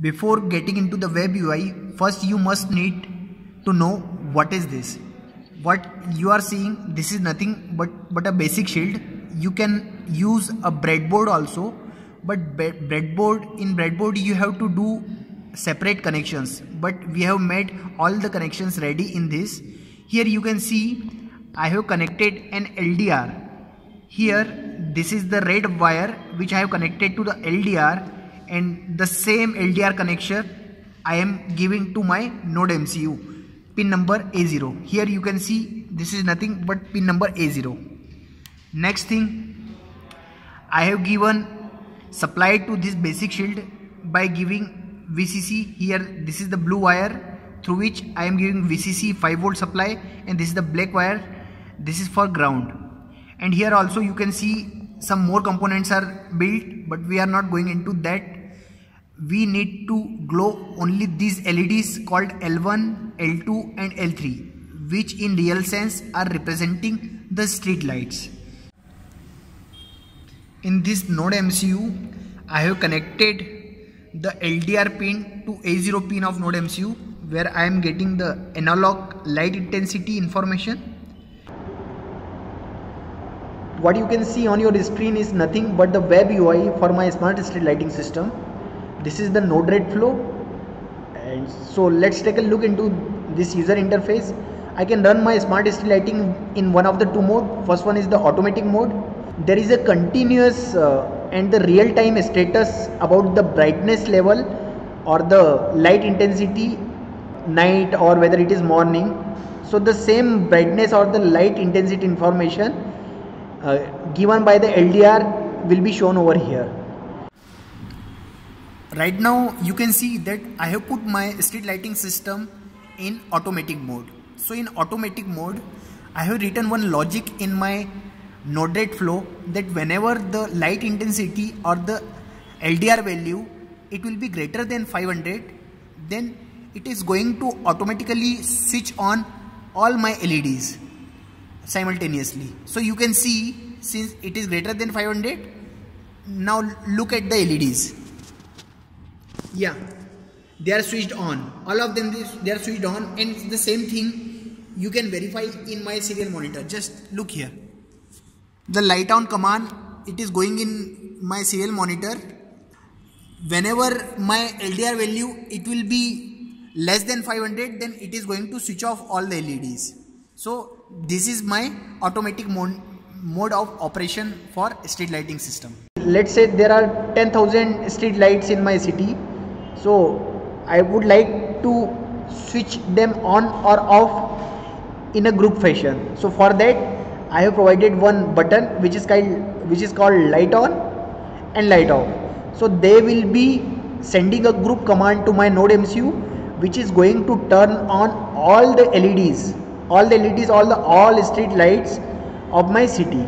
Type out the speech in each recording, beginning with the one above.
Before getting into the web UI, first you must need to know what is this. What you are seeing, this is nothing but a basic shield. You can use a breadboard also, but in breadboard you have to do separate connections, but we have made all the connections ready in this. Here you can see I have connected an LDR. Here this is the red wire which I have connected to the LDR, and the same LDR connection I am giving to my node MCU, pin number A0. Here you can see this is nothing but pin number A0. Next thing, I have given supply to this basic shield by giving VCC. Here this is the blue wire through which I am giving VCC 5V supply, and this is the black wire, this is for ground. And here also you can see some more components are built, but we are not going into that. We need to glow only these LEDs called L1, L2 and L3, which in real sense are representing the street lights. In this node MCU, I have connected the LDR pin to A0 pin of node MCU, where I am getting the analog light intensity information. What you can see on your screen is nothing but the web UI for my smart street lighting system. This is the Node-RED flow, and so let's take a look into this user interface. I can run my smart street lighting in one of the two modes. First one is the automatic mode. There is a continuous and the real-time status about the brightness level or the light intensity, night or whether it is morning. So the same brightness or the light intensity information given by the LDR will be shown over here. Right now you can see that I have put my street lighting system in automatic mode. So in automatic mode, I have written one logic in my Node-RED flow that whenever the light intensity or the LDR value, it will be greater than 500, then it is going to automatically switch on all my LEDs simultaneously. So you can see, since it is greater than 500, now look at the LEDs. Yeah, they are switched on. All of them, they are switched on, and the same thing you can verify in my serial monitor. Just look here. The light on command, it is going in my serial monitor. Whenever my LDR value, it will be less than 500, then it is going to switch off all the LEDs. So this is my automatic mode of operation for street lighting system. Let's say there are 10,000 street lights in my city. So I would like to switch them on or off in a group fashion. So for that I have provided one button which is called light on and light off. So they will be sending a group command to my node MCU, which is going to turn on all the LEDs, all street lights of my city.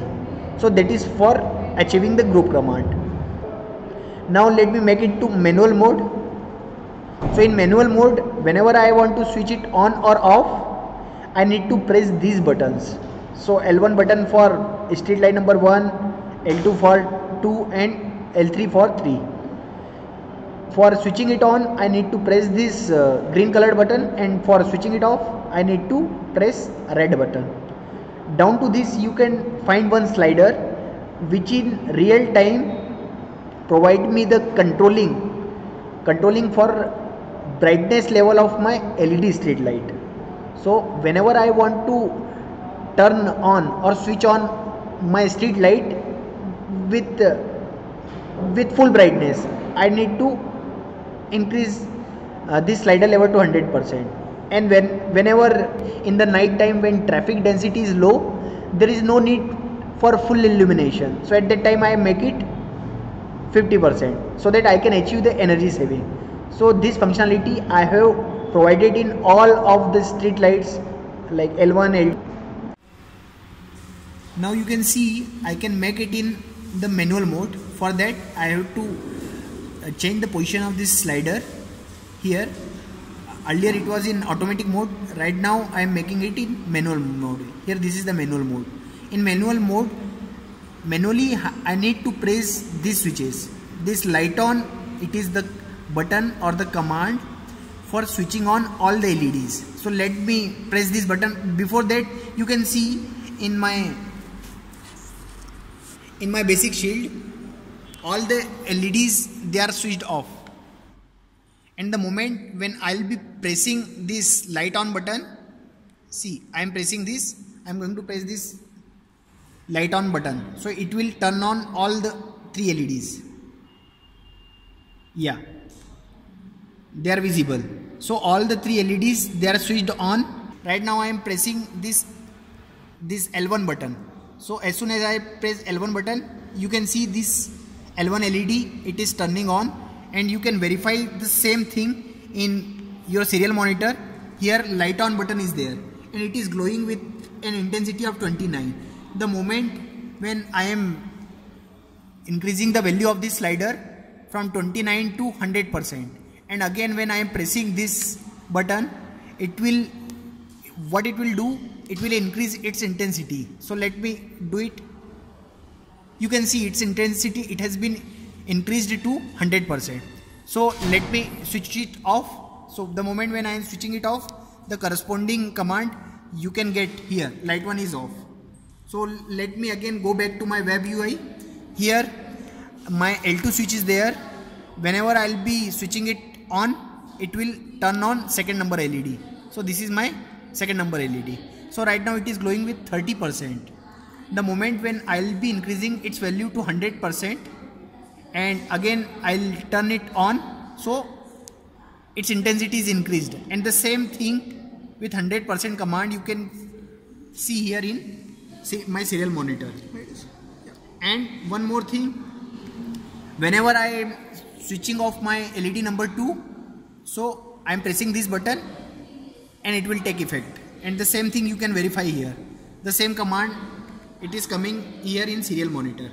So that is for achieving the group command. Now let me make it to manual mode. So in manual mode, whenever I want to switch it on or off, I need to press these buttons. So L1 button for street light number 1, L2 for 2 and L3 for 3. For switching it on, I need to press this green colored button, and for switching it off, I need to press red button. Down to this you can find one slider which in real time provide me the controlling for brightness level of my LED street light. So whenever I want to turn on or switch on my street light with full brightness, I need to increase this slider level to 100%. And whenever in the night time when traffic density is low, there is no need for full illumination. So at that time I make it 50% so that I can achieve the energy saving. So this functionality I have provided in all of the street lights like L1, L2. Now you can see I can make it in the manual mode. For that I have to change the position of this slider here. Earlier it was in automatic mode. Right now I am making it in manual mode. Here this is the manual mode. In manual mode, manually I need to press these switches. This light on, it is the button or the command for switching on all the LEDs. So let me press this button. Before that, you can see in my basic shield, all the LEDs, they are switched off. And the moment when I'll be pressing this light on button, see, I am pressing this, I am going to press this light on button. So it will turn on all the 3 LEDs. Yeah, they are visible. So all the 3 LEDs, they are switched on. Right now I am pressing this L1 button. So as soon as I press L1 button, you can see this L1 LED, it is turning on, and you can verify the same thing in your serial monitor. Here light on button is there and it is glowing with an intensity of 29. The moment when I am increasing the value of this slider from 29 to 100%, and again when I am pressing this button, it will increase its intensity. So let me do it. You can see its intensity, it has been increased to 100%. So let me switch it off. So the moment when I am switching it off, the corresponding command you can get here, light 1 is off. So let me again go back to my web UI. Here my L2 switch is there. Whenever I'll be switching it on, it will turn on second number LED. So this is my second number LED. So right now it is glowing with 30%. The moment when I'll be increasing its value to 100%, and again I'll turn it on, so its intensity is increased. And the same thing with 100% command you can see here in my serial monitor. And one more thing, whenever I am switching off my LED number 2, so I am pressing this button and it will take effect. And the same thing you can verify here. The same command, it is coming here in serial monitor.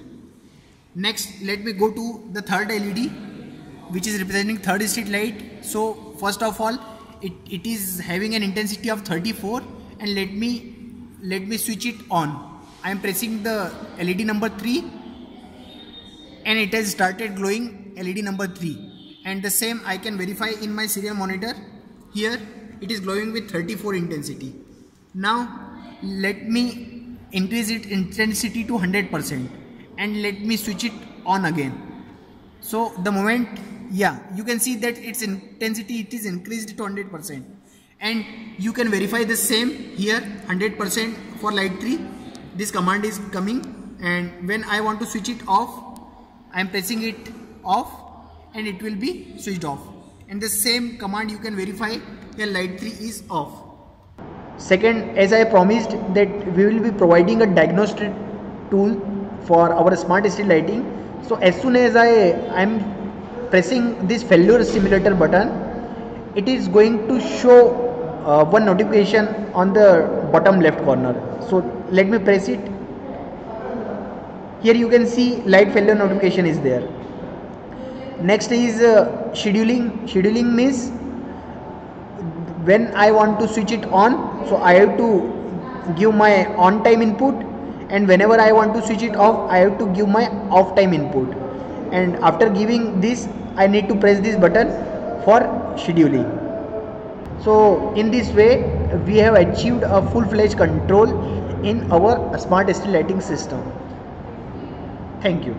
Next, let me go to the third LED, which is representing third street light. So first of all, it is having an intensity of 34, and let me switch it on. I am pressing the LED number 3 and it has started glowing LED number 3, and the same I can verify in my serial monitor. Here it is glowing with 34 intensity. Now let me increase its intensity to 100% and let me switch it on again. So the moment, yeah, you can see that its intensity, it is increased to 100%, and you can verify the same here, 100% for light 3. This command is coming, and when I want to switch it off, I am pressing it off and it will be switched off. And the same command you can verify here, light 3 is off. Second, as I promised that we will be providing a diagnostic tool for our smart street lighting. So as soon as I am pressing this failure simulator button, it is going to show one notification on the bottom left corner. So let me press it. Here you can see light failure notification is there. Next is scheduling. Scheduling means when I want to switch it on, so I have to give my on time input, and whenever I want to switch it off, I have to give my off time input. And after giving this, I need to press this button for scheduling. So in this way, we have achieved a full-fledged control in our smart street lighting system. Thank you.